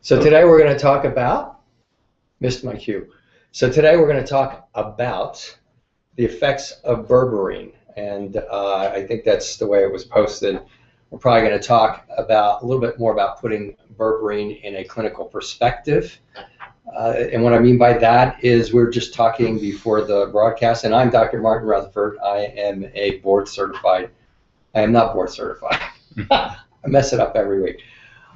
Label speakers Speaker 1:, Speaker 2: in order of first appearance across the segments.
Speaker 1: So today we're going to talk about, missed my cue. So today we're going to talk about the effects of berberine, and I think that's the way it was posted. We're probably going to talk about a little bit more about putting berberine in a clinical perspective. And what I mean by that is we're just talking before the broadcast, and I'm Dr. Martin Rutherford. I am a board certified, I am not board certified. I mess it up every week.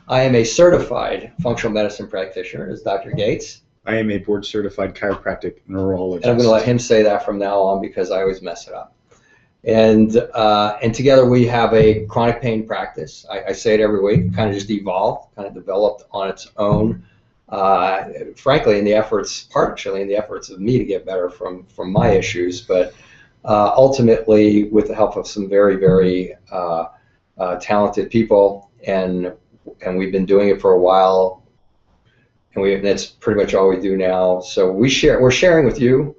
Speaker 1: I am a certified functional medicine practitioner, as Dr. Gates.
Speaker 2: I am a board certified chiropractic neurologist.
Speaker 1: And I'm going to let him say that from now on because I always mess it up. And together we have a chronic pain practice. I say it every week, kind of just evolved, kind of developed on its own. Frankly, partially in the efforts of me to get better from my issues, but ultimately with the help of some very, very talented people, and we've been doing it for a while, and that's pretty much all we do now. So we're sharing with you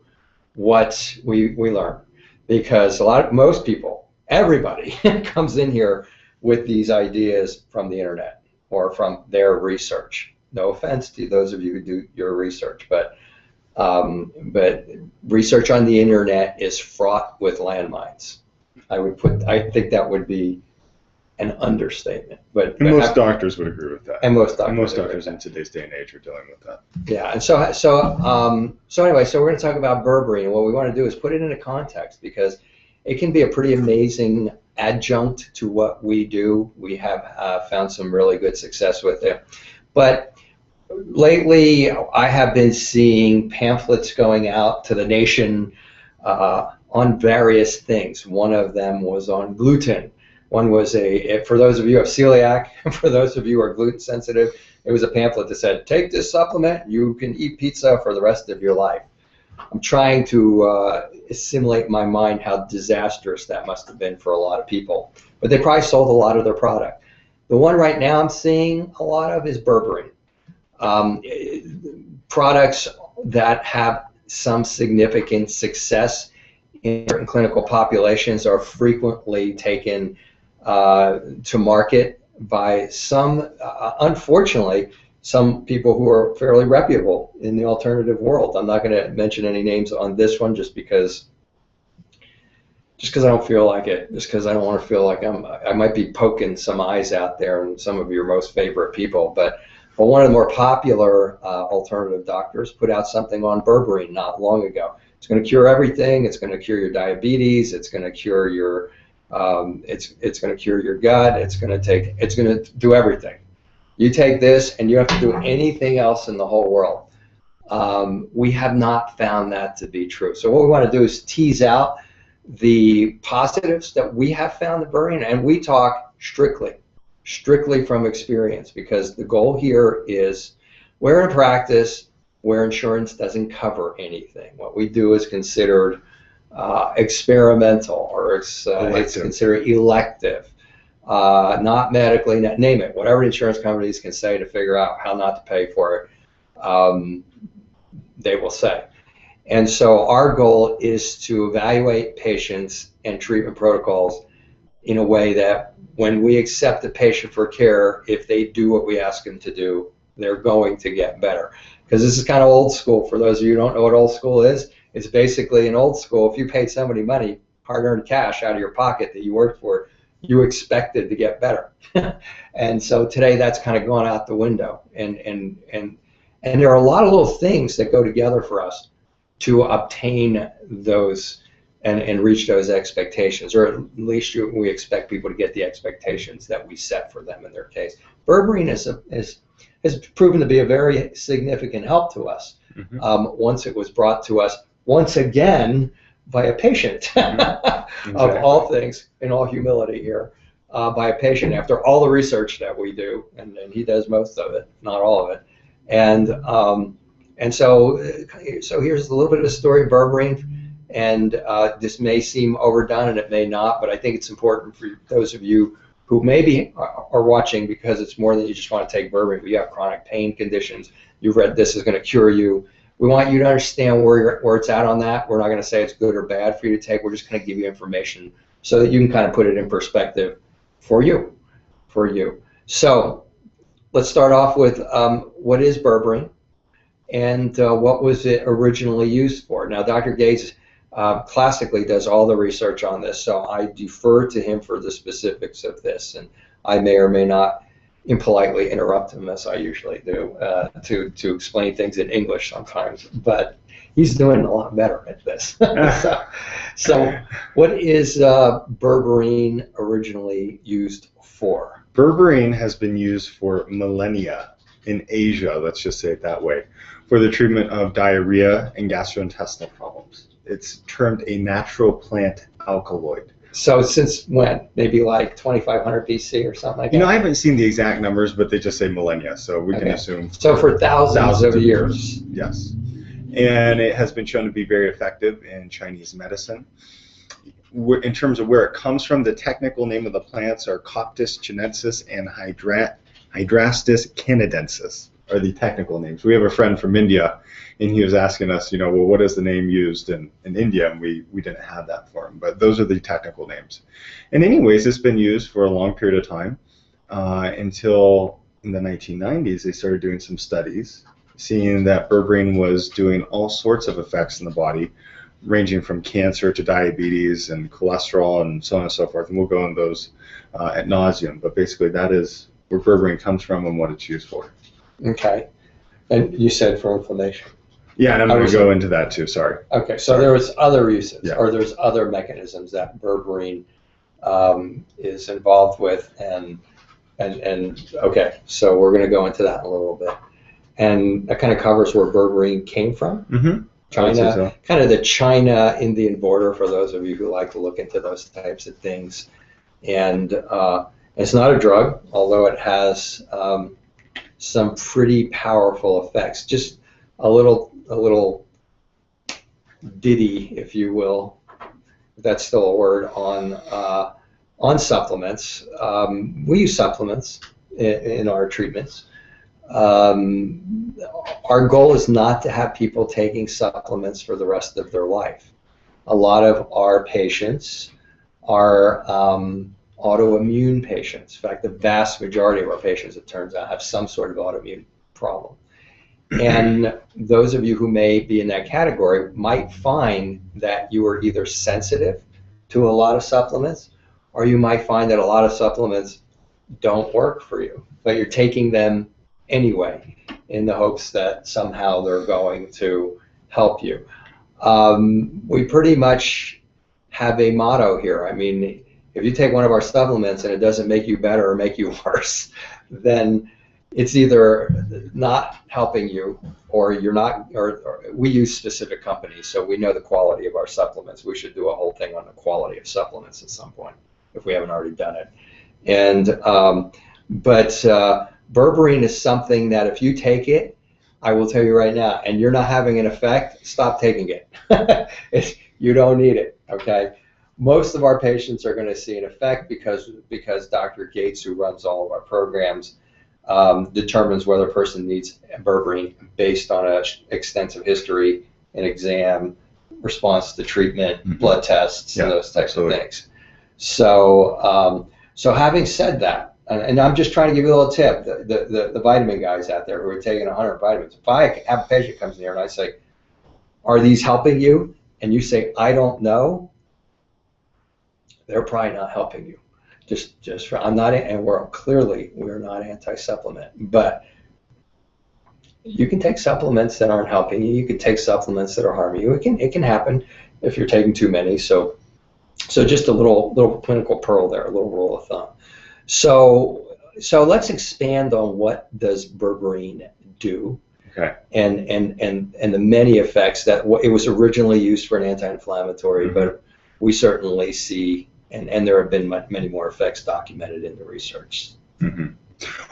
Speaker 1: what we learn, because most people, everybody comes in here with these ideas from the internet or from their research. No offense to those of you who do your research, but research on the internet is fraught with landmines. I think that would be an understatement. But
Speaker 2: most doctors would agree with that.
Speaker 1: And most doctors
Speaker 2: in today's day and age are dealing with that.
Speaker 1: Yeah, and so anyway, so we're going to talk about berberine, and what we want to do is put it into context, because it can be a pretty amazing adjunct to what we do. We have found some really good success with it. But lately, I have been seeing pamphlets going out to the nation on various things. One of them was on gluten. One was for those of you who have celiac, for those of you who are gluten sensitive, it was a pamphlet that said, take this supplement, you can eat pizza for the rest of your life. I'm trying to assimilate in my mind how disastrous that must have been for a lot of people. But they probably sold a lot of their product. The one right now I'm seeing a lot of is berberine. Products that have some significant success in certain clinical populations are frequently taken to market by some, unfortunately, some people who are fairly reputable in the alternative world. I'm not going to mention any names on this one just because I don't feel like it, just because I don't want to feel like I might be poking some eyes out there and some of your most favorite people. But one of the more popular alternative doctors put out something on berberine not long ago. It's going to cure everything. It's going to cure your diabetes. It's going to cure your it's going to cure your gut. It's going to do everything. You take this and you don't have to do anything else in the whole world. We have not found that to be true. So what we want to do is tease out the positives that we have found in berberine, and we talk strictly from experience, because the goal here is we're in a practice where insurance doesn't cover anything. What we do is considered experimental, or it's considered elective, not medically, name it, whatever insurance companies can say to figure out how not to pay for it, they will say. And so our goal is to evaluate patients and treatment protocols in a way that when we accept the patient for care, if they do what we ask them to do, they're going to get better. Because this is kind of old school. For those of you who don't know what old school is, it's basically in old school, if you paid somebody money, hard-earned cash out of your pocket that you worked for, you expected to get better. And so today that's kind of gone out the window. And there are a lot of little things that go together for us to obtain those and reach those expectations, or at least we expect people to get the expectations that we set for them in their case. Berberine has proven to be a very significant help to us. Once it was brought to us, once again, by a patient, of all things, in all humility here, by a patient after all the research that we do, and he does most of it, not all of it. And so here's a little bit of the story of berberine. And this may seem overdone, and it may not, but I think it's important for those of you who maybe are watching, because it's more than you just want to take berberine. You have chronic pain conditions. You've read this is going to cure you. We want you to understand where it's at on that. We're not going to say it's good or bad for you to take. We're just going to give you information so that you can kind of put it in perspective for you. So let's start off with what is berberine and what was it originally used for. Now, Dr. Gates classically does all the research on this, so I defer to him for the specifics of this, and I may or may not impolitely interrupt him, as I usually do, to explain things in English sometimes, but he's doing a lot better at this. So what is berberine originally used for?
Speaker 2: Berberine has been used for millennia in Asia, let's just say it that way, for the treatment of diarrhea and gastrointestinal problems. It's termed a natural plant alkaloid.
Speaker 1: So since when? Maybe like 2500 BC or something like that?
Speaker 2: You know, I haven't seen the exact numbers, but they just say millennia, so we can assume.
Speaker 1: So for thousands of years.
Speaker 2: Yes. And it has been shown to be very effective in Chinese medicine. In terms of where it comes from, the technical name of the plants are Coptis chinensis and Hydrastis canadensis are the technical names. We have a friend from India, and he was asking us, you know, well, what is the name used in India? And we didn't have that for him, but those are the technical names. And anyways, it's been used for a long period of time until in the 1990s, they started doing some studies, seeing that berberine was doing all sorts of effects in the body, ranging from cancer to diabetes and cholesterol and so on and so forth. And we'll go into those ad nauseum, but basically that is where berberine comes from and what it's used for.
Speaker 1: Okay. And you said for inflammation.
Speaker 2: Yeah, and I'm going to go into that too, sorry.
Speaker 1: Okay, so there was other uses, or there's other mechanisms that berberine is involved with, and okay, so we're going to go into that in a little bit. And that kind of covers where berberine came from.
Speaker 2: Mm-hmm.
Speaker 1: China,
Speaker 2: so.
Speaker 1: Kind of the China-Indian border for those of you who like to look into those types of things. And it's not a drug, although it has some pretty powerful effects. Just a little ditty, if you will, if that's still a word, on supplements. We use supplements in our treatments. Our goal is not to have people taking supplements for the rest of their life. A lot of our patients are autoimmune patients. In fact, the vast majority of our patients, it turns out, have some sort of autoimmune problem. And those of you who may be in that category might find that you are either sensitive to a lot of supplements, or you might find that a lot of supplements don't work for you, but you're taking them anyway in the hopes that somehow they're going to help you. We pretty much have a motto here. I mean, if you take one of our supplements and it doesn't make you better or make you worse, then it's either not helping you, or you're not, or we use specific companies, so we know the quality of our supplements. We should do a whole thing on the quality of supplements at some point, if we haven't already done it. And berberine is something that if you take it, I will tell you right now, and you're not having an effect, stop taking it. You don't need it, okay? Most of our patients are going to see an effect because Dr. Gates, who runs all of our programs, determines whether a person needs berberine based on an extensive history, an exam, response to treatment, blood tests, and those types of things. So, so having said that, and I'm just trying to give you a little tip, the vitamin guys out there who are taking 100 vitamins, if I have a patient comes in here and I say, are these helping you? And you say, I don't know, they're probably not helping you. Just for, I'm not, and we're not anti-supplement, but you can take supplements that aren't helping you. You can take supplements that are harming you. It can happen if you're taking too many. So just a little clinical pearl there, a little rule of thumb. So let's expand on what does berberine do.
Speaker 2: Okay.
Speaker 1: And the many effects that it was originally used for an anti-inflammatory, but we certainly see. And there have been many more effects documented in the research.
Speaker 2: Mm-hmm.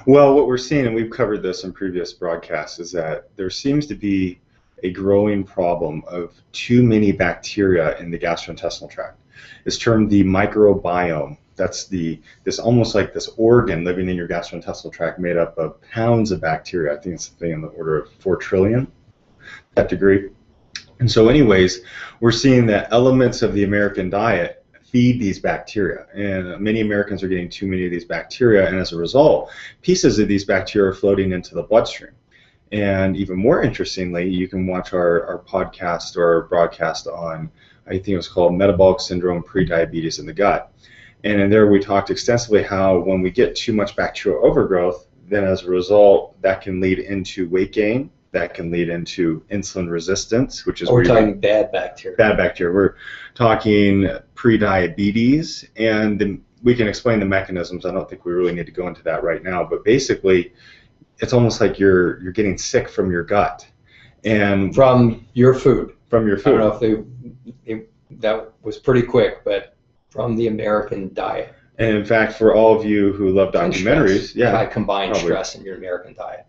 Speaker 2: Well, what we're seeing, and we've covered this in previous broadcasts, is that there seems to be a growing problem of too many bacteria in the gastrointestinal tract. It's termed the microbiome. That's this almost like this organ living in your gastrointestinal tract made up of pounds of bacteria. I think it's something in the order of 4 trillion, that degree. And so anyways, we're seeing that elements of the American diet feed these bacteria. And many Americans are getting too many of these bacteria, and as a result, pieces of these bacteria are floating into the bloodstream. And even more interestingly, you can watch our podcast or broadcast on, I think it was called Metabolic Syndrome, Prediabetes in the Gut. And in there we talked extensively how when we get too much bacterial overgrowth, then as a result, that can lead into weight gain, that can lead into insulin resistance, which is
Speaker 1: we're talking bad bacteria.
Speaker 2: Bad bacteria. We're talking prediabetes, and we can explain the mechanisms. I don't think we really need to go into that right now, but basically, it's almost like you're getting sick from your gut, and
Speaker 1: from your food.
Speaker 2: From your food.
Speaker 1: I don't know if that was pretty quick, but from the American diet.
Speaker 2: And in fact, for all of you who love documentaries,
Speaker 1: yeah, I combine stress in your American diet.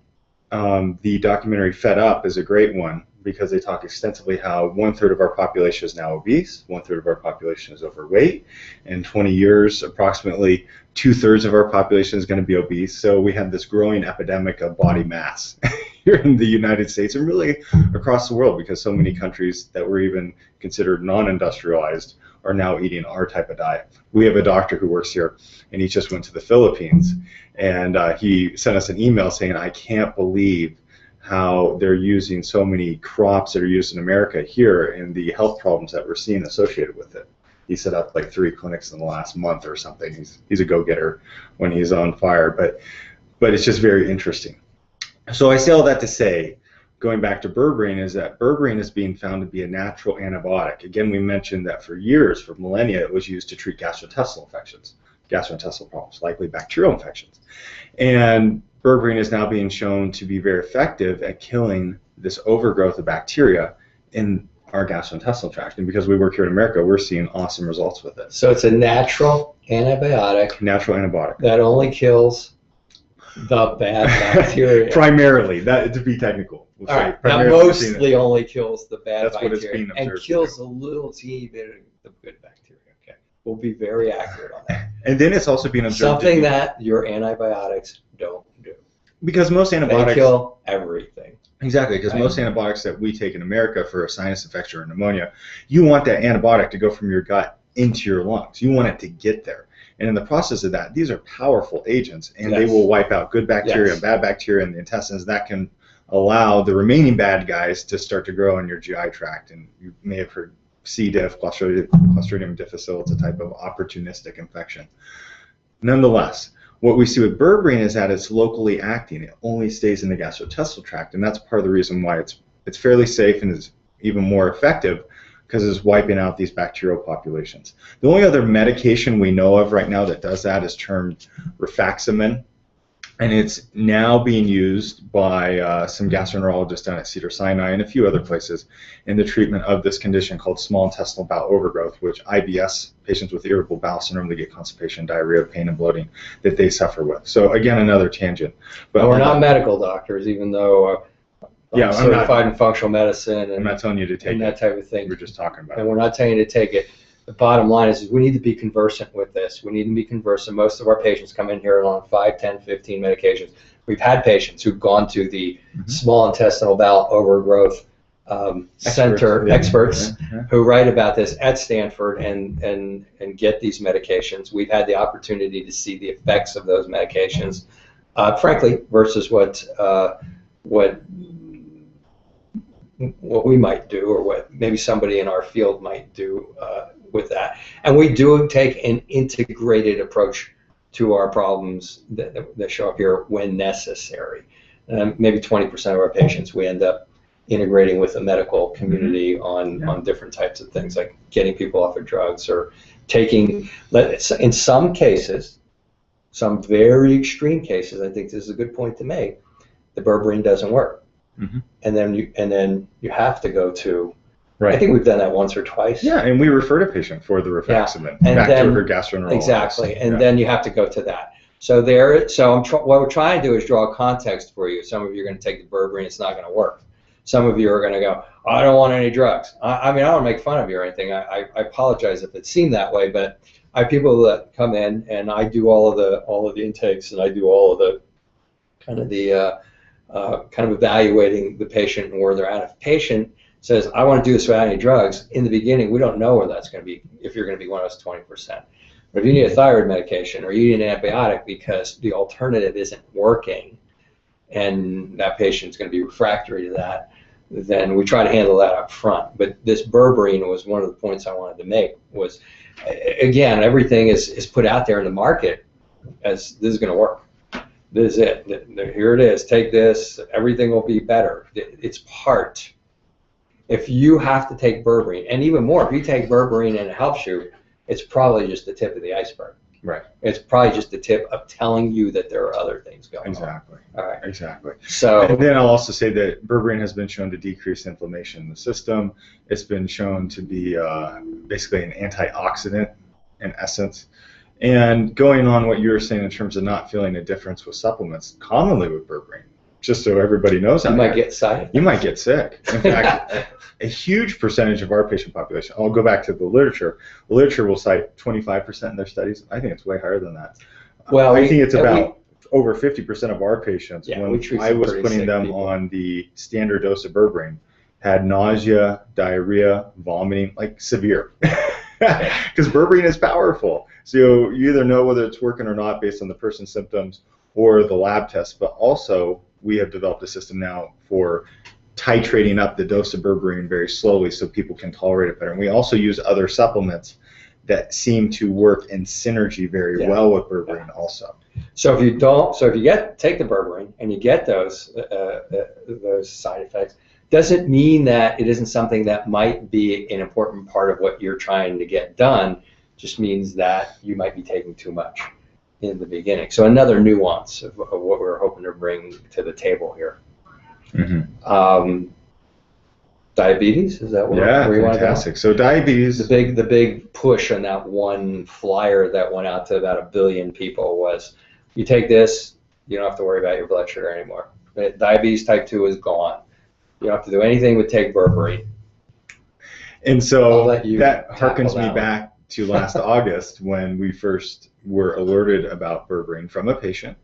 Speaker 2: The documentary Fed Up is a great one because they talk extensively how 1/3 of our population is now obese, 1/3 of our population is overweight. In 20 years, approximately 2/3 of our population is going to be obese. So we have this growing epidemic of body mass here in the United States and really across the world, because so many countries that were even considered non-industrialized are now eating our type of diet. We have a doctor who works here, and he just went to the Philippines, and he sent us an email saying, I can't believe how they're using so many crops that are used in America here and the health problems that we're seeing associated with it. He set up like 3 clinics in the last month or something. He's a go-getter when he's on fire, but it's just very interesting. So I say all that to say, going back to berberine, is that berberine is being found to be a natural antibiotic. Again, we mentioned that for years, for millennia, it was used to treat gastrointestinal infections, gastrointestinal problems, likely bacterial infections. And berberine is now being shown to be very effective at killing this overgrowth of bacteria in our gastrointestinal tract. And because we work here in America, we're seeing awesome results with it.
Speaker 1: So it's a natural antibiotic.
Speaker 2: Natural antibiotic.
Speaker 1: That only kills the bad bacteria.
Speaker 2: Primarily, that to be technical.
Speaker 1: All right, that mostly only kills the bad bacteria and kills a little teeny bit of the good bacteria. Okay, we'll be very accurate on that.
Speaker 2: And then it's also being observed
Speaker 1: something that your antibiotics don't do.
Speaker 2: Because most antibiotics
Speaker 1: they kill everything.
Speaker 2: Exactly, because most antibiotics that we take in America for a sinus infection or pneumonia, you want that antibiotic to go from your gut into your lungs. You want it to get there. And in the process of that, these are powerful agents, and they will wipe out good bacteria and bad bacteria in the intestines. That can allow the remaining bad guys to start to grow in your GI tract. And you may have heard C. diff, Clostridium difficile. It's a type of opportunistic infection. Nonetheless, what we see with berberine is that it's locally acting. It only stays in the gastrointestinal tract, and that's part of the reason why it's fairly safe and is even more effective, because it's wiping out these bacterial populations. The only other medication we know of right now that does that is termed rifaximin, and it's now being used by some gastroenterologists down at Cedars-Sinai and a few other places in the treatment of this condition called small intestinal bowel overgrowth, which IBS, patients with irritable bowel syndrome, they get constipation, diarrhea, pain, and bloating that they suffer with. So again, another tangent.
Speaker 1: But we're not medical doctors, even though I'm certified in functional medicine. And
Speaker 2: I'm not telling you to take
Speaker 1: that type of thing.
Speaker 2: We're just talking about it.
Speaker 1: And we're not telling you to take it. The bottom line is we need to be conversant with this. We need to be conversant. Most of our patients come in here on 5, 10, 15 medications. We've had patients who've gone to the small intestinal bowel overgrowth experts who write about this at Stanford and get these medications. We've had the opportunity to see the effects of those medications, frankly, versus what we might do, or what maybe somebody in our field might do with that. And we do take an integrated approach to our problems that show up here when necessary. Maybe 20% of our patients we end up integrating with the medical community on different types of things, like getting people off of drugs or taking, in some cases, some very extreme cases, I think this is a good point to make, the berberine doesn't work. And then you have to go to, I think we've done that once or twice.
Speaker 2: Yeah, and we referred a patient for the rifaximin back to her gastroenterologist.
Speaker 1: Exactly, and then you have to go to that. So what we're trying to do is draw a context for you. Some of you are going to take the berberine, it's not going to work. Some of you are going to go, oh, I don't want any drugs. I mean, I don't make fun of you or anything. I apologize if it seemed that way, but I have people that come in and I do all of the intakes, and I do all of the kind of evaluating the patient and where they're at. If a patient says, I want to do this without any drugs, in the beginning, we don't know where that's going to be, if you're going to be one of those 20%. But if you need a thyroid medication or you need an antibiotic because the alternative isn't working and that patient's going to be refractory to that, then we try to handle that up front. But this berberine was one of the points I wanted to make was, again, everything is put out there in the market as this is going to work. This is it. Here it is. Take this. Everything will be better. It's part. If you have to take berberine, and even more, if you take berberine and it helps you, it's probably just the tip of the iceberg.
Speaker 2: Right.
Speaker 1: It's probably just the tip of telling you that there are other things going on.
Speaker 2: Exactly.
Speaker 1: All right.
Speaker 2: Exactly.
Speaker 1: So,
Speaker 2: and then I'll also say that berberine has been shown to decrease inflammation in the system. It's been shown to be basically an antioxidant in essence. And going on what you were saying in terms of not feeling a difference with supplements, commonly with berberine, just so everybody knows,
Speaker 1: you might get sick.
Speaker 2: You might get sick. In fact, a huge percentage of our patient population, I'll go back to the literature. The literature will cite 25% in their studies. I think it's way higher than that. Well, I think it's about over 50% of our patients, when I was putting them on the standard dose of berberine, had nausea, diarrhea, vomiting, like severe. Because berberine is powerful. So you either know whether it's working or not based on the person's symptoms or the lab tests, but also we have developed a system now for titrating up the dose of berberine very slowly so people can tolerate it better. And we also use other supplements that seem to work in synergy very well with berberine also. So if you
Speaker 1: take the berberine and you get those side effects, doesn't mean that it isn't something that might be an important part of what you're trying to get done. Just means that you might be taking too much in the beginning. So another nuance of what we're hoping to bring to the table here. Mm-hmm. Diabetes, is that where you want to go?
Speaker 2: Fantastic. So diabetes,
Speaker 1: the big push on that one flyer that went out to about 1 billion people was, you take this, you don't have to worry about your blood sugar anymore. Diabetes type 2 is gone. You don't have to do anything but take berberine.
Speaker 2: And so that harkens me back to last August when we first were alerted about berberine from a patient.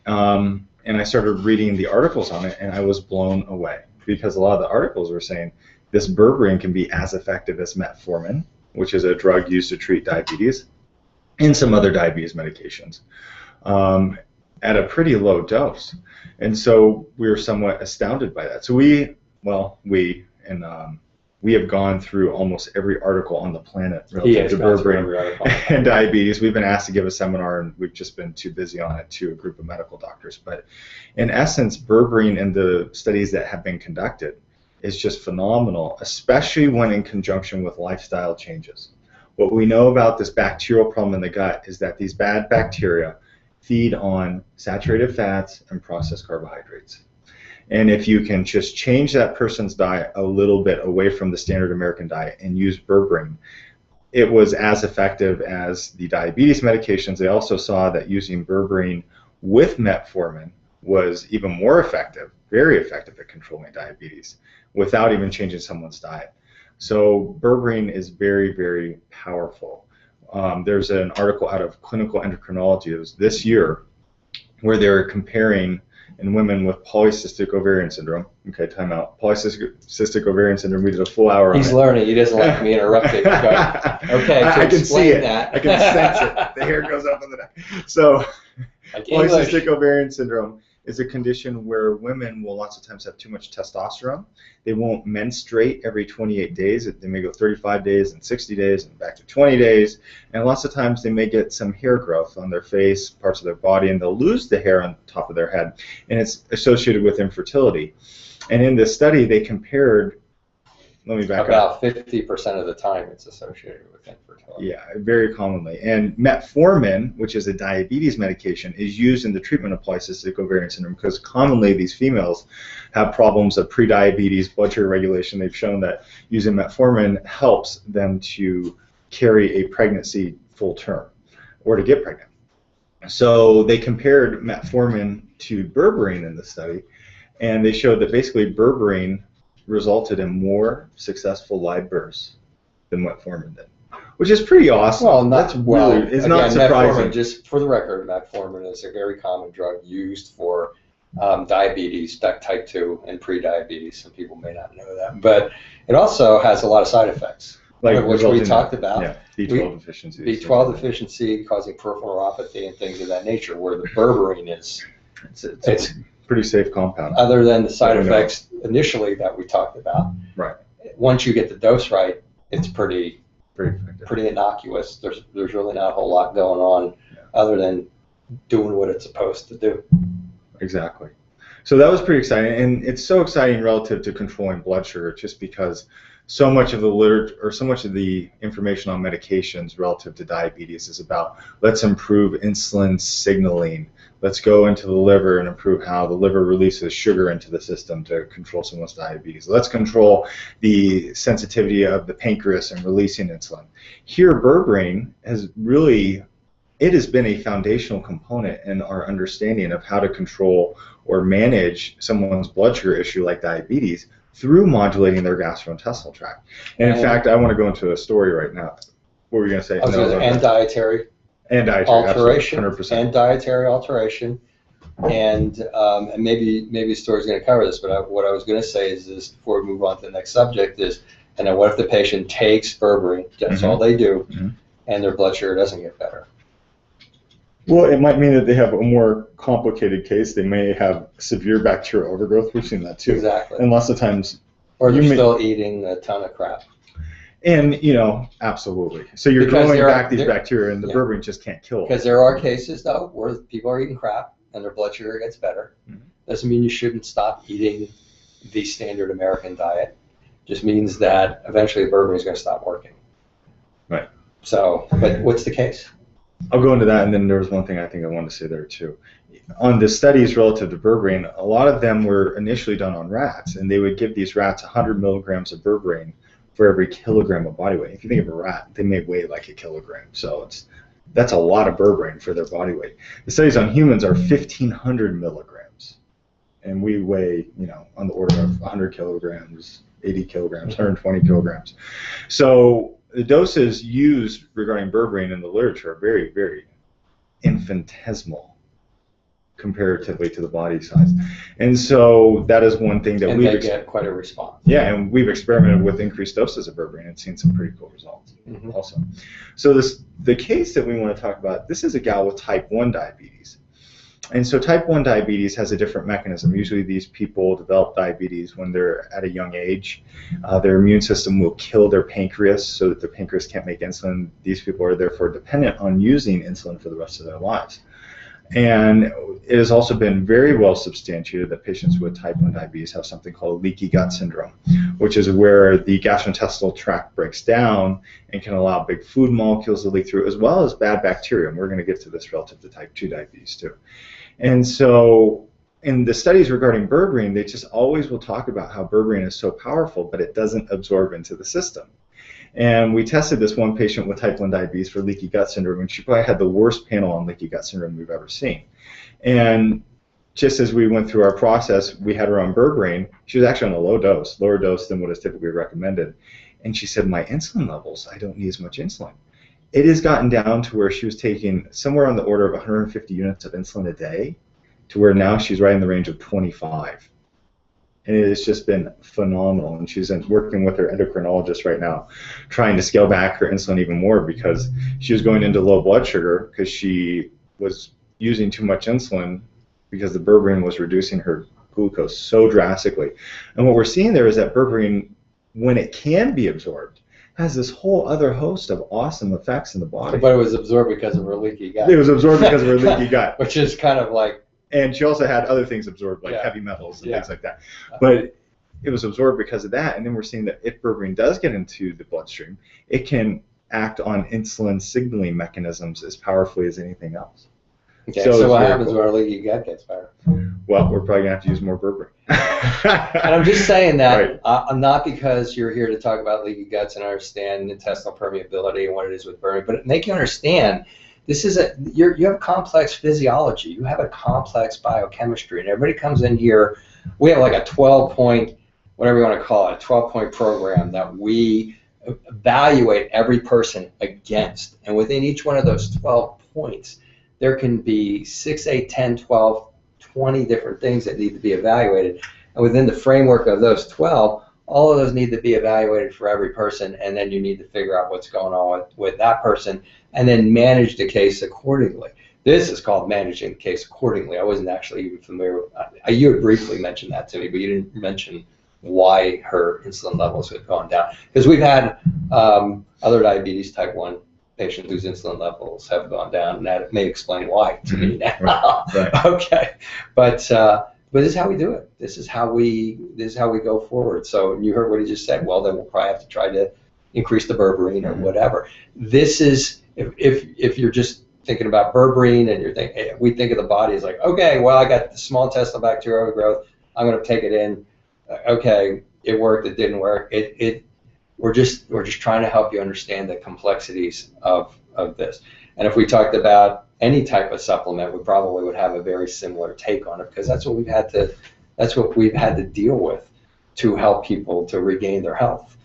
Speaker 2: And I started reading the articles on it, and I was blown away because a lot of the articles were saying this berberine can be as effective as metformin, which is a drug used to treat diabetes, and some other diabetes medications at a pretty low dose. And so we were somewhat astounded by that. So we have gone through almost every article on the planet relative to berberine and diabetes. We've been asked to give a seminar, and we've just been too busy on it to a group of medical doctors. But in essence, berberine and the studies that have been conducted is just phenomenal, especially when in conjunction with lifestyle changes. What we know about this bacterial problem in the gut is that these bad bacteria feed on saturated fats and processed carbohydrates. And if you can just change that person's diet a little bit away from the standard American diet and use berberine, it was as effective as the diabetes medications. They also saw that using berberine with metformin was even more effective, very effective at controlling diabetes without even changing someone's diet. So berberine is very, very powerful. There's an article out of Clinical Endocrinology, it was this year, where they're comparing in women with polycystic ovarian syndrome. Okay, time out. Polycystic ovarian syndrome, we did a full hour on it.
Speaker 1: He's learning. He doesn't like me interrupting. Okay,
Speaker 2: I can see it. I can sense it. The hair goes up on the neck. So polycystic ovarian syndrome is a condition where women will lots of times have too much testosterone. They won't menstruate every 28 days. They may go 35 days and 60 days and back to 20 days. And lots of times they may get some hair growth on their face, parts of their body, and they'll lose the hair on top of their head. And it's associated with infertility. And in this study, they compared, let me back up.
Speaker 1: About 50% of the time it's associated with infertility.
Speaker 2: Yeah, very commonly. And metformin, which is a diabetes medication, is used in the treatment of polycystic ovarian syndrome because commonly these females have problems of prediabetes, blood sugar regulation. They've shown that using metformin helps them to carry a pregnancy full term or to get pregnant. So they compared metformin to berberine in the study, and they showed that basically berberine resulted in more successful live births than metformin did, which is pretty awesome.
Speaker 1: Well, not
Speaker 2: surprising.
Speaker 1: Metformin, just for the record, metformin is a very common drug used for diabetes, type 2, and pre-diabetes. Some people may not know that, but it also has a lot of side effects,
Speaker 2: Like
Speaker 1: which we talked about.
Speaker 2: Yeah, B12 deficiency.
Speaker 1: B12 deficiency causing peripheral neuropathy and things of that nature, where the berberine is, it's
Speaker 2: a pretty safe compound.
Speaker 1: Other than the side effects initially that we talked about.
Speaker 2: Right.
Speaker 1: Once you get the dose right, it's pretty
Speaker 2: effective.
Speaker 1: Pretty innocuous. There's really not a whole lot going on other than doing what it's supposed to do.
Speaker 2: Exactly. So that was pretty exciting, and it's so exciting relative to controlling blood sugar, just because so much of the literature, or so much of the information on medications relative to diabetes is about, let's improve insulin signaling. Let's go into the liver and improve how the liver releases sugar into the system to control someone's diabetes. Let's control the sensitivity of the pancreas and releasing insulin. Here, berberine has really, it has been a foundational component in our understanding of how to control or manage someone's blood sugar issue like diabetes through modulating their gastrointestinal tract. And in fact, I want to go into a story right now. What were you going to say?
Speaker 1: And dietary alteration, 100%. And dietary alteration, and maybe the story's going to cover this, but what I was going to say is this before we move on to the next subject is, and then what if the patient takes berberine, that's all they do, and their blood sugar doesn't get better?
Speaker 2: Well, it might mean that they have a more complicated case. They may have severe bacterial overgrowth. We've seen that too.
Speaker 1: Exactly.
Speaker 2: And lots of times,
Speaker 1: or they're still eating a ton of crap.
Speaker 2: And absolutely. So you're growing back these bacteria, and the berberine just can't kill them.
Speaker 1: Because there are cases though where people are eating crap and their blood sugar gets better. Doesn't mean you shouldn't stop eating the standard American diet. Just means that eventually the berberine is going to stop working.
Speaker 2: Right.
Speaker 1: So, but what's the case?
Speaker 2: I'll go into that, and then there was one thing I think I wanted to say there too. On the studies relative to berberine, a lot of them were initially done on rats, and they would give these rats 100 milligrams of berberine for every kilogram of body weight. If you think of a rat, they may weigh like a kilogram, so that's a lot of berberine for their body weight. The studies on humans are 1,500 milligrams, and we weigh, on the order of 100 kilograms, 80 kilograms, 120 kilograms. So the doses used regarding berberine in the literature are very, very infinitesimal comparatively to the body size. And so that is one thing that
Speaker 1: they get quite a response.
Speaker 2: Yeah, and we've experimented with increased doses of berberine and seen some pretty cool results also. So the case that we want to talk about, this is a gal with type 1 diabetes. And so type 1 diabetes has a different mechanism. Usually these people develop diabetes when they're at a young age. Their immune system will kill their pancreas so that their pancreas can't make insulin. These people are therefore dependent on using insulin for the rest of their lives. And it has also been very well substantiated that patients with type 1 diabetes have something called leaky gut syndrome, which is where the gastrointestinal tract breaks down and can allow big food molecules to leak through, as well as bad bacteria. And we're going to get to this relative to type 2 diabetes too. And so in the studies regarding berberine, they just always will talk about how berberine is so powerful, but it doesn't absorb into the system. And we tested this one patient with type 1 diabetes for leaky gut syndrome, and she probably had the worst panel on leaky gut syndrome we've ever seen. And just as we went through our process, we had her on berberine. She was actually on a lower dose than what is typically recommended. And she said, my insulin levels, I don't need as much insulin. It has gotten down to where she was taking somewhere on the order of 150 units of insulin a day, to where now she's right in the range of 25. And it has just been phenomenal. And she's working with her endocrinologist right now, trying to scale back her insulin even more, because she was going into low blood sugar because she was using too much insulin because the berberine was reducing her glucose so drastically. And what we're seeing there is that berberine, when it can be absorbed, has this whole other host of awesome effects in the body.
Speaker 1: But it was absorbed because of her leaky gut.
Speaker 2: It was absorbed because of her leaky gut.
Speaker 1: Which is kind of like...
Speaker 2: And she also had other things absorbed, like heavy metals and things like that. But it was absorbed because of that. And then we're seeing that if berberine does get into the bloodstream, it can act on insulin signaling mechanisms as powerfully as anything else.
Speaker 1: Okay, so what happens when our leaky gut gets better?
Speaker 2: Well, we're probably going to have to use more berberine.
Speaker 1: And I'm just saying that, not because you're here to talk about leaky guts and understand intestinal permeability and what it is with berberine, but make you understand this is you have complex physiology, you have a complex biochemistry, and everybody comes in here. We have like a 12-point, whatever you want to call it, a 12-point program that we evaluate every person against, and within each one of those 12 points, there can be 6, 8, 10, 12, 20 different things that need to be evaluated. And within the framework of those 12, all of those need to be evaluated for every person, and then you need to figure out what's going on with that person, and then manage the case accordingly. This is called managing the case accordingly. I wasn't actually even familiar with you had briefly mentioned that to me, but you didn't mention why her insulin levels had gone down. Because we've had other diabetes type 1 patients whose insulin levels have gone down, and that may explain why to me now.
Speaker 2: Right.
Speaker 1: Okay, but this is how we do it. This is how we go forward. So you heard what he just said. Well, then we'll probably have to try to increase the berberine or whatever. This is if you're just thinking about berberine and you're thinking, we think of the body as like, okay, well, I got the small intestinal bacterial growth. I'm going to take it in. Okay, it worked. It didn't work. We're just trying to help you understand the complexities of this. And if we talked about any type of supplement, we probably would have a very similar take on it, because that's what we've had to deal with to help people to regain their health.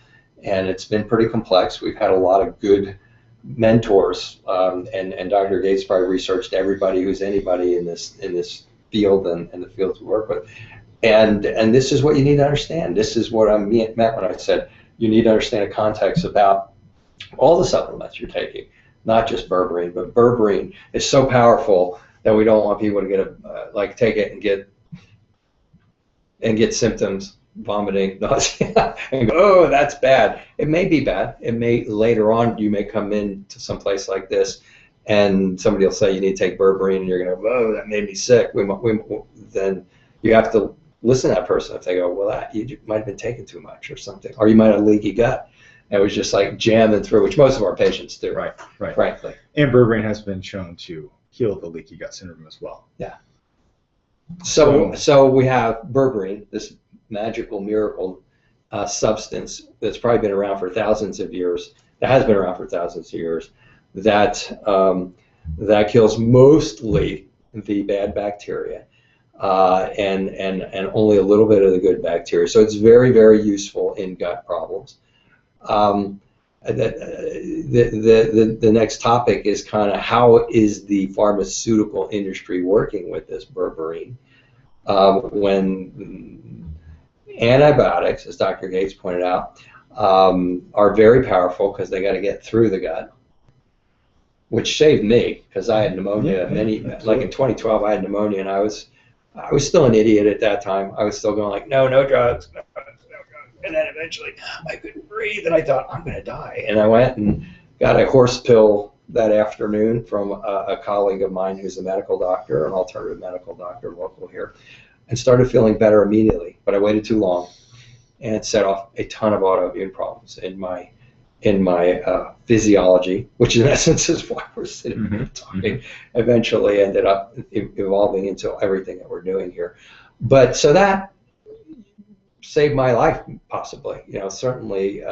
Speaker 1: And it's been pretty complex. We've had a lot of good mentors, and Dr. Gates probably researched everybody who's anybody in this field and the fields we work with. And this is what you need to understand. This is what I meant when I said you need to understand the context about all the supplements you're taking, not just berberine. But berberine is so powerful that we don't want people to get take it and get symptoms, vomiting, nausea, and go, oh, that's bad. It may be bad. It may later on you may come into some place like this, and somebody will say you need to take berberine, and you're going to go, oh, that made me sick. Then you have to listen to that person. If they go, well, you might have been taking too much or something, or you might have leaky gut. It was just like jamming through, which most of our patients do.
Speaker 2: Right.
Speaker 1: Frankly.
Speaker 2: And berberine has been shown to heal the leaky gut syndrome as well.
Speaker 1: Yeah. So we have berberine, this magical miracle substance that's probably been around for thousands of years. That has been around for thousands of years. That kills mostly the bad bacteria. And only a little bit of the good bacteria. So it's very, very useful in gut problems. The next topic is kind of how is the pharmaceutical industry working with this berberine? When antibiotics, as Dr. Gates pointed out, are very powerful because they got to get through the gut, which saved me because I had pneumonia. Like in 2012, I had pneumonia, and I was still an idiot at that time. I was still going like, no drugs, no drugs. And then eventually I couldn't breathe, and I thought, I'm going to die. And I went and got a horse pill that afternoon from a colleague of mine who's a medical doctor, an alternative medical doctor local here, and started feeling better immediately. But I waited too long, and it set off a ton of autoimmune problems in my physiology, which in essence is why we're sitting here talking. Eventually ended up evolving into everything that we're doing here. But so that saved my life, possibly. Certainly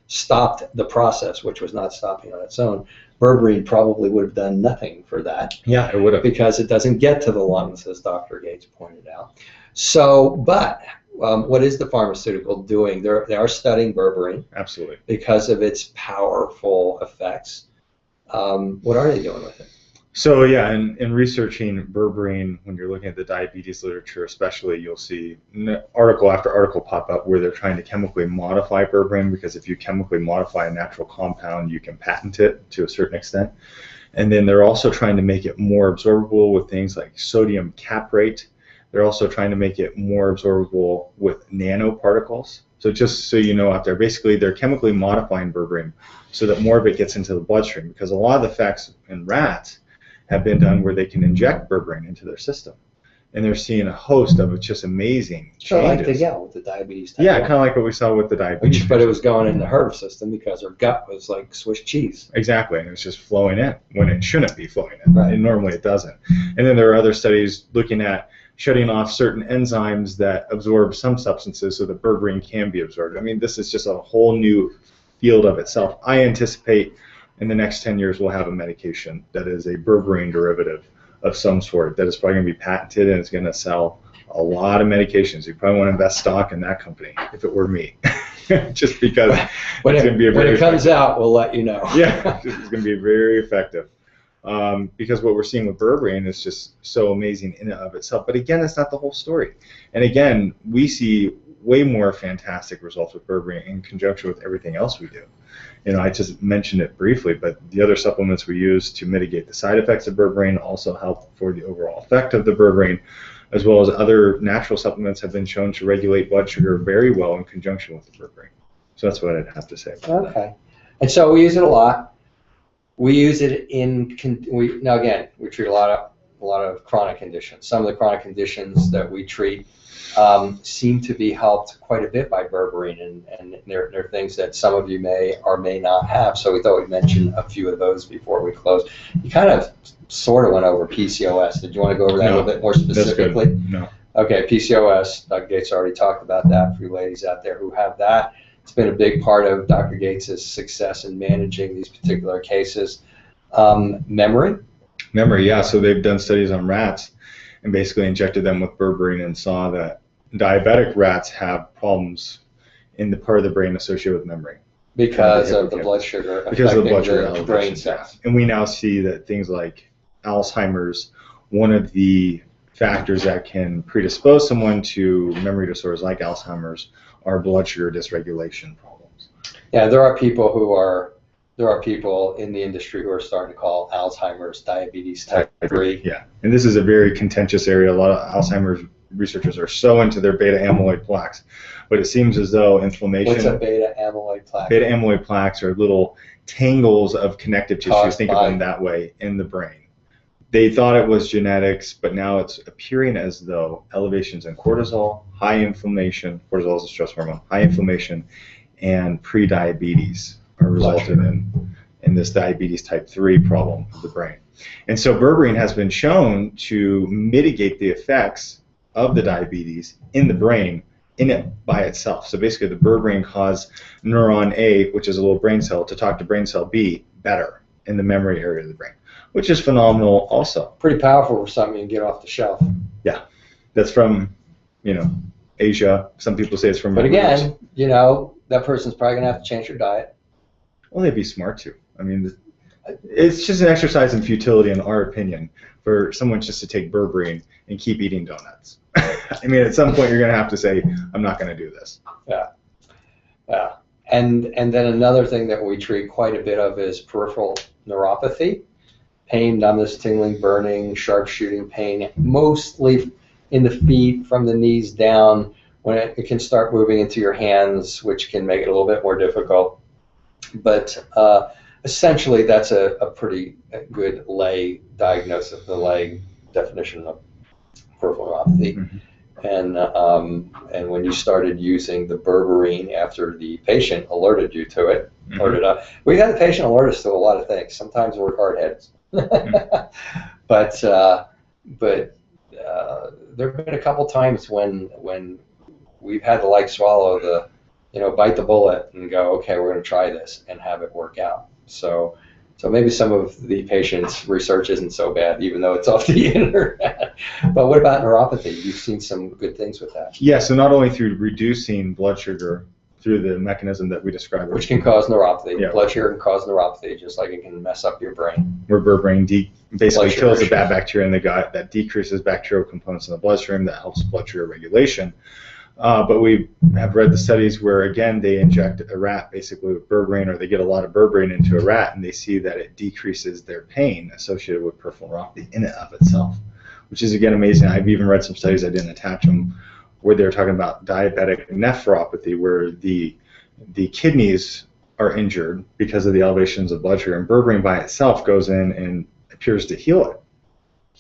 Speaker 1: stopped the process, which was not stopping on its own. Berberine probably would have done nothing for that.
Speaker 2: Yeah, it would have.
Speaker 1: Because it doesn't get to the lungs, as Dr. Gates pointed out. So, but what is the pharmaceutical doing? They are studying berberine.
Speaker 2: Absolutely. Because
Speaker 1: of its powerful effects. What are they doing with it?
Speaker 2: So yeah, in researching berberine, when you're looking at the diabetes literature especially, you'll see article after article pop up where they're trying to chemically modify berberine, because if you chemically modify a natural compound, you can patent it to a certain extent. And then they're also trying to make it more absorbable with things like sodium caprate. They're also trying to make it more absorbable with nanoparticles. So just so you know out there, basically they're chemically modifying berberine so that more of it gets into the bloodstream, because a lot of the effects in rats have been done where they can inject berberine into their system, and they're seeing a host of just amazing changes.
Speaker 1: So like with the diabetes type.
Speaker 2: Yeah, kind of like what we saw with the diabetes.
Speaker 1: But it was going in the HERV system because her gut was like Swiss cheese.
Speaker 2: Exactly, and it was just flowing in when it shouldn't be flowing in.
Speaker 1: Right.
Speaker 2: And normally it doesn't. And then there are other studies looking at shutting off certain enzymes that absorb some substances so that berberine can be absorbed. I mean, this is just a whole new field of itself. I anticipate in the next 10 years we'll have a medication that is a berberine derivative of some sort that is probably going to be patented and is going to sell a lot of medications. You probably want to invest stock in that company if it were me. Just because
Speaker 1: when
Speaker 2: it's going to be
Speaker 1: when it comes out, we'll let you know.
Speaker 2: Yeah, it's going to be very effective. because what we're seeing with berberine is just so amazing in and of itself. But again, that's not the whole story. And again, we see way more fantastic results with berberine in conjunction with everything else we do. You know, I just mentioned it briefly, but the other supplements we use to mitigate the side effects of berberine also help for the overall effect of the berberine, as well as other natural supplements have been shown to regulate blood sugar very well in conjunction with the berberine. So that's what I'd have to say.
Speaker 1: Okay. And so we use it a lot. We use it now again, we treat a lot of chronic conditions. Some of the chronic conditions that we treat seem to be helped quite a bit by berberine, and there are things that some of you may or may not have. So we thought we'd mention a few of those before we close. You kind of sort of went over PCOS. Did you want to go over that a little bit more specifically?
Speaker 2: That's good. No.
Speaker 1: Okay, PCOS. Dr. Gates already talked about that for you ladies out there who have that. It's been a big part of Dr. Gates' success in managing these particular cases. Memory,
Speaker 2: yeah. So they've done studies on rats and basically injected them with berberine and saw that diabetic rats have problems in the part of the brain associated with memory.
Speaker 1: Because of the blood sugar affecting the brain cells.
Speaker 2: And we now see that things like Alzheimer's, one of the factors that can predispose someone to memory disorders like Alzheimer's are blood sugar dysregulation problems.
Speaker 1: Yeah, there are people in the industry who are starting to call Alzheimer's diabetes type 3.
Speaker 2: Yeah, and this is a very contentious area. A lot of Alzheimer's researchers are so into their beta amyloid plaques, but it seems as though inflammation...
Speaker 1: What's a beta amyloid plaque?
Speaker 2: Beta amyloid plaques are little tangles of connective tissue, think of them that way, in the brain. They thought it was genetics, but now it's appearing as though elevations in cortisol, high inflammation, cortisol is a stress hormone, high inflammation, and pre-diabetes are resulted in this diabetes type 3 problem of the brain. And so berberine has been shown to mitigate the effects of the diabetes in the brain in it by itself. So basically the berberine caused neuron A, which is a little brain cell, to talk to brain cell B better in the memory area of the brain, which is phenomenal also.
Speaker 1: Pretty powerful for something you can get off the shelf.
Speaker 2: Yeah, that's from, Asia. Some people say it's from...
Speaker 1: But again, that person's probably going to have to change their diet.
Speaker 2: Well, they'd be smart too. I mean, it's just an exercise in futility, in our opinion, for someone just to take berberine and keep eating donuts. I mean, at some point you're going to have to say, I'm not going to do this.
Speaker 1: Yeah. Yeah. And then another thing that we treat quite a bit of is peripheral neuropathy. Pain, numbness, tingling, burning, sharp shooting pain, mostly in the feet from the knees down, when it can start moving into your hands, which can make it a little bit more difficult. But essentially, that's a pretty good lay diagnosis, the lay definition of peripheral neuropathy. Mm-hmm. And when you started using the berberine after the patient alerted you to it, mm-hmm. We had the patient alert us to a lot of things. Sometimes we're hard-headed. Mm-hmm. But there have been a couple times when we've had to swallow the, bite the bullet and go, okay, we're going to try this and have it work out. So maybe some of the patient's research isn't so bad, even though it's off the internet. But what about neuropathy? You've seen some good things with that.
Speaker 2: Yeah, so not only through reducing blood sugar through the mechanism that we described.
Speaker 1: Which can cause neuropathy. Yeah. Blood sugar can cause neuropathy, just like it can mess up your brain.
Speaker 2: Where berberine basically kills the bad bacteria in the gut, that decreases bacterial components in the bloodstream, that helps blood sugar regulation. But we have read the studies where, again, they inject a rat basically with berberine, or they get a lot of berberine into a rat, and they see that it decreases their pain associated with peripheral neuropathy in and of itself, which is, again, amazing. I've even read some studies, I didn't attach them, where they're talking about diabetic nephropathy, where the kidneys are injured because of the elevations of blood sugar, and berberine by itself goes in and appears to heal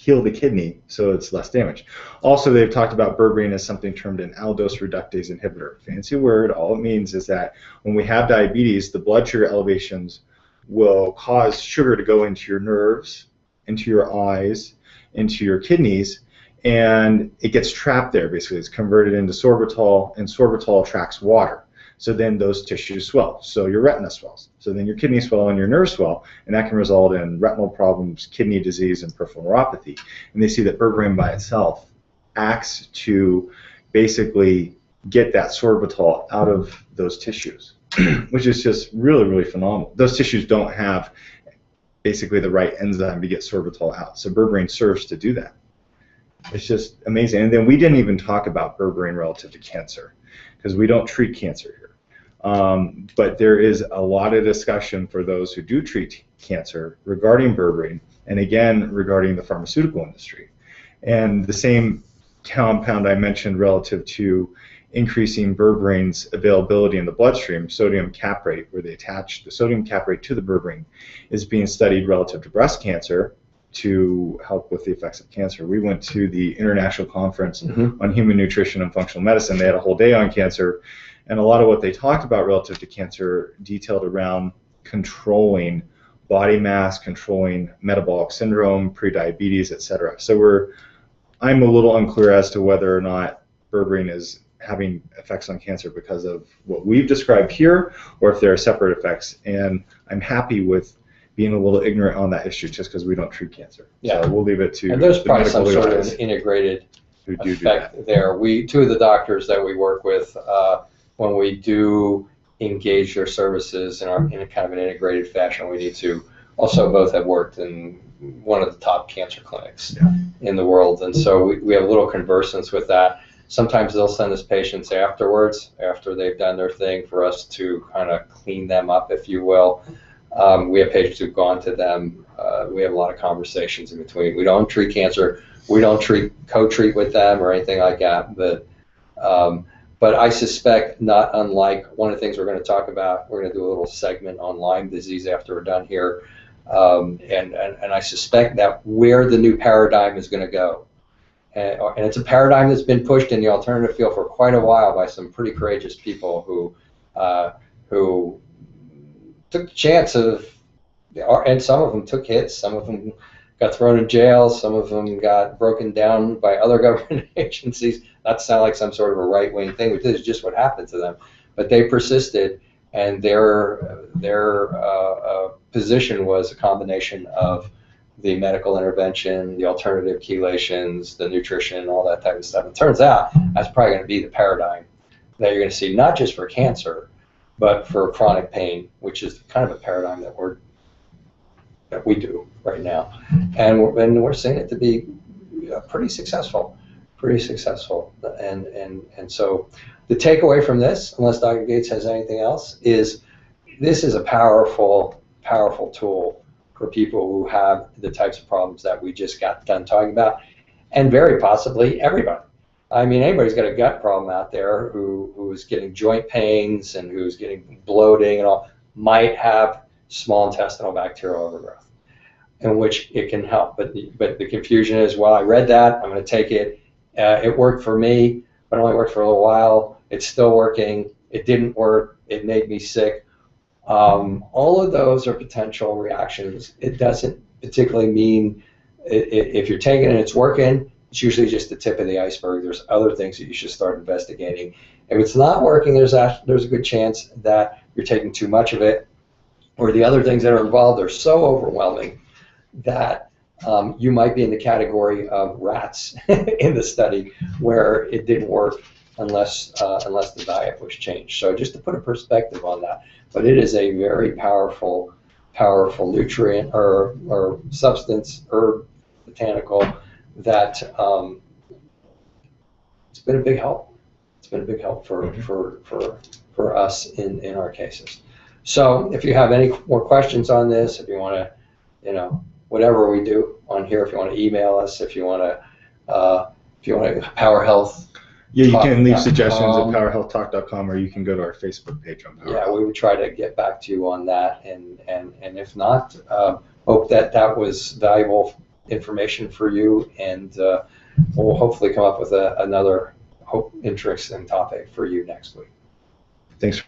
Speaker 2: the kidney so it's less damaged. Also, they've talked about berberine as something termed an aldose reductase inhibitor. Fancy word. All it means is that when we have diabetes, the blood sugar elevations will cause sugar to go into your nerves, into your eyes, into your kidneys, and it gets trapped there. Basically, it's converted into sorbitol, and sorbitol attracts water. So then those tissues swell. So your retina swells. So then your kidneys swell and your nerves swell, and that can result in retinal problems, kidney disease, and peripheral neuropathy. And they see that berberine by itself acts to basically get that sorbitol out of those tissues, which is just really, really phenomenal. Those tissues don't have basically the right enzyme to get sorbitol out. So berberine serves to do that. It's just amazing. And then we didn't even talk about berberine relative to cancer, because we don't treat cancer here. But there is a lot of discussion for those who do treat cancer regarding berberine, and again regarding the pharmaceutical industry. And the same compound I mentioned relative to increasing berberine's availability in the bloodstream, sodium caprate, where they attach the sodium caprate to the berberine, is being studied relative to breast cancer to help with the effects of cancer. We went to the International Conference on Human Nutrition and Functional Medicine. They had a whole day on cancer, and a lot of what they talked about relative to cancer detailed around controlling body mass, controlling metabolic syndrome, prediabetes, etc. So I'm a little unclear as to whether or not berberine is having effects on cancer because of what we've described here, or if there are separate effects. And I'm happy with being a little ignorant on that issue, just because we don't treat cancer.
Speaker 1: Yeah.
Speaker 2: So we'll leave it to
Speaker 1: and there's
Speaker 2: the
Speaker 1: probably some
Speaker 2: medical
Speaker 1: sort of
Speaker 2: guys
Speaker 1: an integrated
Speaker 2: who do
Speaker 1: effect
Speaker 2: that.
Speaker 1: there. Two of the doctors that we work with, when we do engage their services in a kind of an integrated fashion, we need to also both have worked in one of the top cancer clinics in the world, and so we have a little conversance with that. Sometimes they'll send us patients afterwards, after they've done their thing, for us to kind of clean them up, if you will. We have patients who've gone to them. We have a lot of conversations in between. We don't treat cancer. We don't co-treat with them or anything like that. But I suspect, not unlike one of the things we're going to talk about, we're going to do a little segment on Lyme disease after we're done here. And I suspect that where the new paradigm is going to go, and it's a paradigm that's been pushed in the alternative field for quite a while by some pretty courageous people who took the chance of, and some of them took hits, some of them got thrown in jail, some of them got broken down by other government agencies. Not to sound like some sort of a right-wing thing, but this is just what happened to them. But they persisted, and their position was a combination of the medical intervention, the alternative chelations, the nutrition, all that type of stuff. It turns out that's probably going to be the paradigm that you're going to see, not just for cancer, but for chronic pain, which is kind of a paradigm that we do right now. And we're seeing it to be pretty successful. And so the takeaway from this, unless Dr. Gates has anything else, is this is a powerful tool for people who have the types of problems that we just got done talking about, and very possibly everybody. I mean, anybody's got a gut problem out there who's getting joint pains and who's getting bloating and all, might have small intestinal bacterial overgrowth, in which it can help. But the confusion is, well, I read that, I'm going to take it. It worked for me, but it only worked for a little while. It's still working. It didn't work. It made me sick. All of those are potential reactions. It doesn't particularly mean if you're taking it and it's working, it's usually just the tip of the iceberg. There's other things that you should start investigating. If it's not working, there's a good chance that you're taking too much of it, or the other things that are involved are so overwhelming that you might be in the category of rats in the study, where it didn't work unless the diet was changed. So just to put a perspective on that, but it is a very powerful nutrient or substance, herb, botanical, that it's been a big help. It's been a big help for us in our cases. So if you have any more questions on this, if you want to, whatever we do on here, if you want to email us, if you want to Power Health.
Speaker 2: Yeah, you can leave suggestions at powerhealthtalk.com, or you can go to our Facebook page on Power Health.
Speaker 1: We would try to get back to you on that, and if not, hope that was valuable information for you, and we'll hopefully come up with another interesting topic for you next week.
Speaker 2: Thanks.